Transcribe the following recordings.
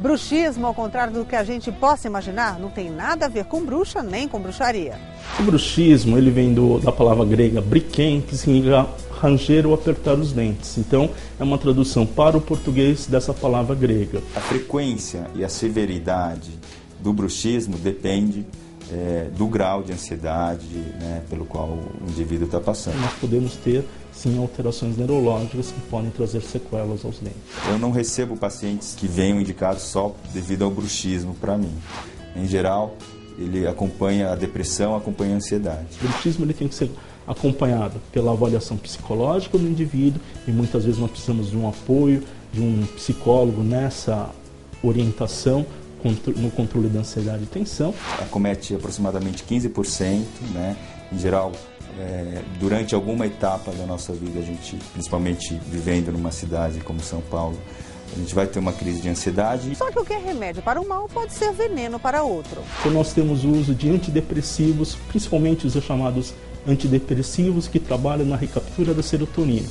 Bruxismo, ao contrário do que a gente possa imaginar, não tem nada a ver com bruxa nem com bruxaria. O bruxismo, ele vem da palavra grega briquem, que significa ranger ou apertar os dentes. Então, é uma tradução para o português dessa palavra grega. A frequência e a severidade do bruxismo depende do grau de ansiedade, né, pelo qual o indivíduo está passando. Nós podemos ter, sim, alterações neurológicas que podem trazer sequelas aos dentes. Eu não recebo pacientes que venham indicados só devido ao bruxismo para mim. Em geral, ele acompanha a depressão, acompanha a ansiedade. O bruxismo ele tem que ser acompanhado pela avaliação psicológica do indivíduo e muitas vezes nós precisamos de um apoio de um psicólogo nessa orientação no controle da ansiedade e tensão. Acomete aproximadamente 15%, né? Em geral, durante alguma etapa da nossa vida, a gente, principalmente vivendo numa cidade como São Paulo, a gente vai ter uma crise de ansiedade. Só que o que é remédio para um mal pode ser veneno para outro. Então nós temos o uso de antidepressivos, principalmente os chamados antidepressivos que trabalham na recaptura da serotonina.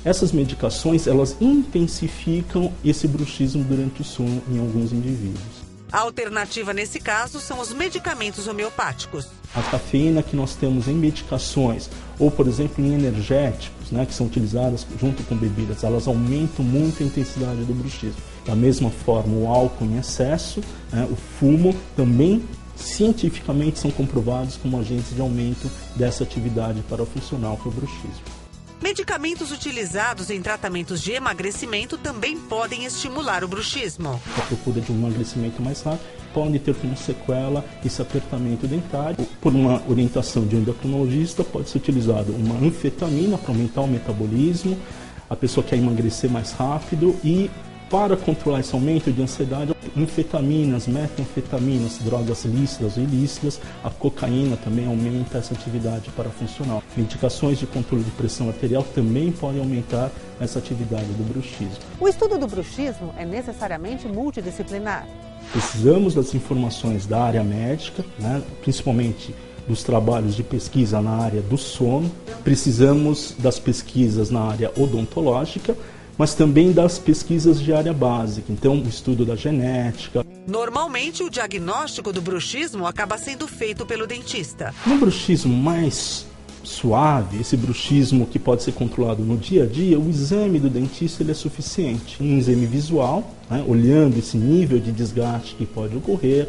Essas medicações, elas intensificam esse bruxismo durante o sono em alguns indivíduos. A alternativa nesse caso são os medicamentos homeopáticos. A cafeína que nós temos em medicações, ou por exemplo em energéticos, né, que são utilizadas junto com bebidas, elas aumentam muito a intensidade do bruxismo. Da mesma forma, o álcool em excesso, né, o fumo, também cientificamente são comprovados como agentes de aumento dessa atividade parafuncional que é o bruxismo. Medicamentos utilizados em tratamentos de emagrecimento também podem estimular o bruxismo. A procura de um emagrecimento mais rápido pode ter como sequela esse apertamento dentário. Por uma orientação de um endocrinologista, pode ser utilizado uma anfetamina para aumentar o metabolismo, a pessoa quer emagrecer mais rápido e para controlar esse aumento de ansiedade, anfetaminas, metanfetaminas, drogas lícitas ou ilícitas, a cocaína também aumenta essa atividade parafuncional. Medicações de controle de pressão arterial também podem aumentar essa atividade do bruxismo. O estudo do bruxismo é necessariamente multidisciplinar. Precisamos das informações da área médica, né, principalmente dos trabalhos de pesquisa na área do sono, precisamos das pesquisas na área odontológica, mas também das pesquisas de área básica, então o estudo da genética. Normalmente, o diagnóstico do bruxismo acaba sendo feito pelo dentista. No bruxismo mais suave, esse bruxismo que pode ser controlado no dia a dia, o exame do dentista ele é suficiente. Um exame visual, né, olhando esse nível de desgaste que pode ocorrer,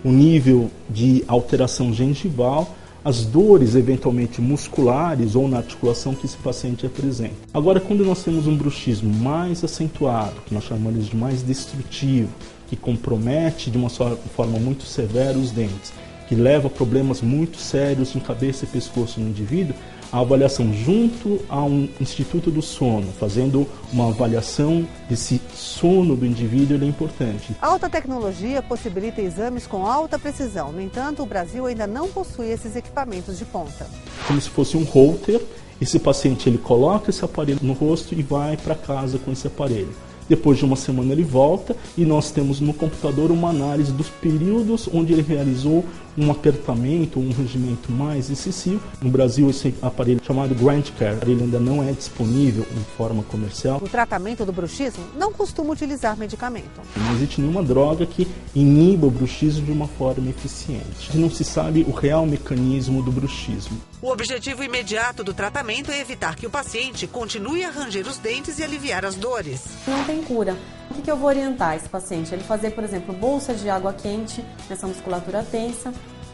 o nível de alteração gengival, as dores eventualmente musculares ou na articulação que esse paciente apresenta. Agora, quando nós temos um bruxismo mais acentuado, que nós chamamos de mais destrutivo, que compromete de uma forma muito severa os dentes, que leva a problemas muito sérios em cabeça e pescoço no indivíduo, a avaliação junto a um instituto do sono, fazendo uma avaliação desse sono do indivíduo, ele é importante. A alta tecnologia possibilita exames com alta precisão. No entanto, o Brasil ainda não possui esses equipamentos de ponta. Como se fosse um holter, esse paciente ele coloca esse aparelho no rosto e vai para casa com esse aparelho. Depois de uma semana ele volta e nós temos no computador uma análise dos períodos onde ele realizou um apertamento ou um regimento mais excessivo. No Brasil, esse aparelho chamado Grand Care, ele ainda não é disponível em forma comercial. O tratamento do bruxismo não costuma utilizar medicamento. Não existe nenhuma droga que iniba o bruxismo de uma forma eficiente. Não se sabe o real mecanismo do bruxismo. O objetivo imediato do tratamento é evitar que o paciente continue a ranger os dentes e aliviar as dores. Não tem cura. O que eu vou orientar esse paciente? Ele fazer, por exemplo, bolsa de água quente nessa musculatura tensa.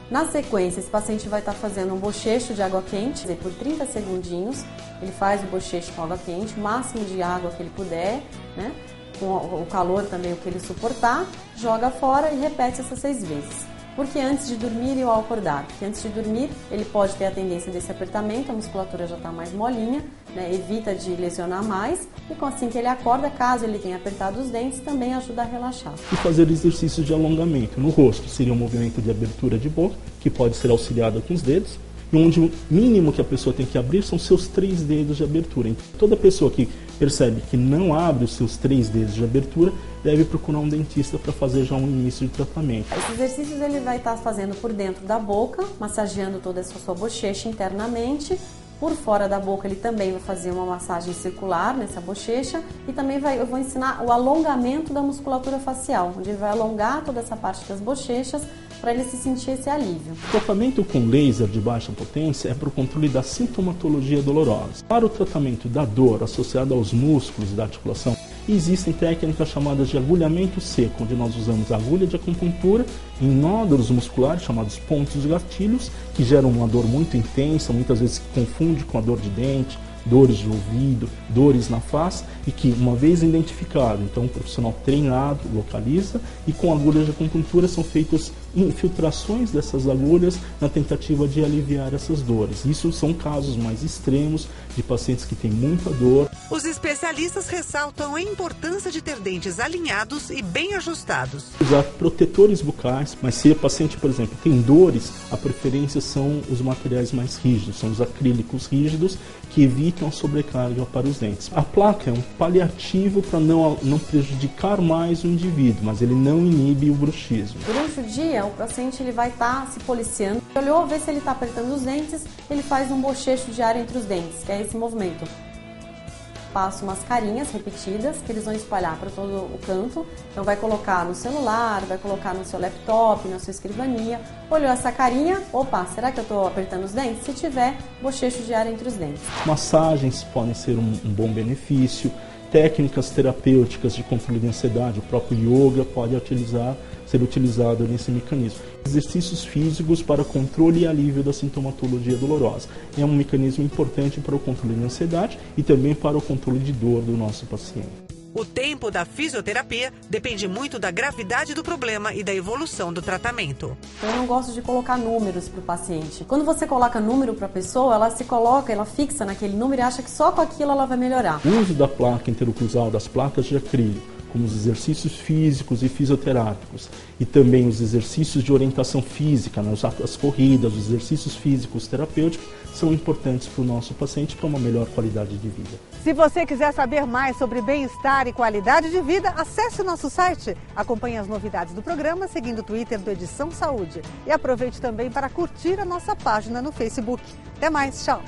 Na sequência, esse paciente vai estar fazendo um bochecho de água quente, por 30 segundinhos. Ele faz o bochecho com água quente, o máximo de água que ele puder, né? Com o calor também, o que ele suportar, joga fora e repete essas 6 vezes. Porque antes de dormir e ao acordar? Porque antes de dormir, ele pode ter a tendência desse apertamento, a musculatura já está mais molinha, né? Evita de lesionar mais. E assim que ele acorda, caso ele tenha apertado os dentes, também ajuda a relaxar. E fazer exercícios de alongamento. No rosto seria um movimento de abertura de boca, que pode ser auxiliado com os dedos, e onde o mínimo que a pessoa tem que abrir são seus 3 dedos de abertura. Então, toda pessoa que percebe que não abre os seus 3 dedos de abertura deve procurar um dentista para fazer já um início de tratamento. Esses exercícios ele vai estar fazendo por dentro da boca, massageando toda essa sua bochecha internamente, Por fora da boca ele também vai fazer uma massagem circular nessa bochecha e também eu vou ensinar o alongamento da musculatura facial, onde ele vai alongar toda essa parte das bochechas para ele se sentir esse alívio. O tratamento com laser de baixa potência é para o controle da sintomatologia dolorosa. Para o tratamento da dor associada aos músculos da articulação, existem técnicas chamadas de agulhamento seco, onde nós usamos a agulha de acupuntura em nódulos musculares, chamados pontos de gatilhos, que geram uma dor muito intensa, muitas vezes se confunde com a dor de dente, dores de ouvido, dores na face, e que, uma vez identificado, então um profissional treinado localiza, e com agulhas de acupuntura são feitas infiltrações dessas agulhas na tentativa de aliviar essas dores. Isso são casos mais extremos de pacientes que têm muita dor. Os especialistas ressaltam a importância de ter dentes alinhados e bem ajustados. Usar protetores bucais, mas se o paciente, por exemplo, tem dores, a preferência são os materiais mais rígidos, são os acrílicos rígidos, que evitam a sobrecarga para os dentes. A placa é um paliativo para não prejudicar mais o indivíduo, mas ele não inibe o bruxismo. Durante o dia, o paciente ele vai estar se policiando. Olhou, vê se ele está apertando os dentes, ele faz um bochecho de ar entre os dentes, que é esse movimento. Passa umas carinhas repetidas que eles vão espalhar para todo o canto. Então vai colocar no celular, vai colocar no seu laptop, na sua escrivania. Olhou essa carinha, opa, será que eu estou apertando os dentes? Se tiver, bochecho de ar entre os dentes. Massagens podem ser um bom benefício. Técnicas terapêuticas de controle de ansiedade, o próprio yoga pode ser utilizado nesse mecanismo. Exercícios físicos para controle e alívio da sintomatologia dolorosa. É um mecanismo importante para o controle de ansiedade e também para o controle de dor do nosso paciente. O tempo da fisioterapia depende muito da gravidade do problema e da evolução do tratamento. Eu não gosto de colocar números para o paciente. Quando você coloca número para a pessoa, ela fixa naquele número e acha que só com aquilo ela vai melhorar. O uso da placa interocruzal, das placas de acrílico, como os exercícios físicos e fisioterápicos, e também os exercícios de orientação física, as corridas, os exercícios físicos terapêuticos, são importantes para o nosso paciente para uma melhor qualidade de vida. Se você quiser saber mais sobre bem-estar e qualidade de vida, acesse o nosso site. Acompanhe as novidades do programa seguindo o Twitter do Edição Saúde. E aproveite também para curtir a nossa página no Facebook. Até mais, tchau!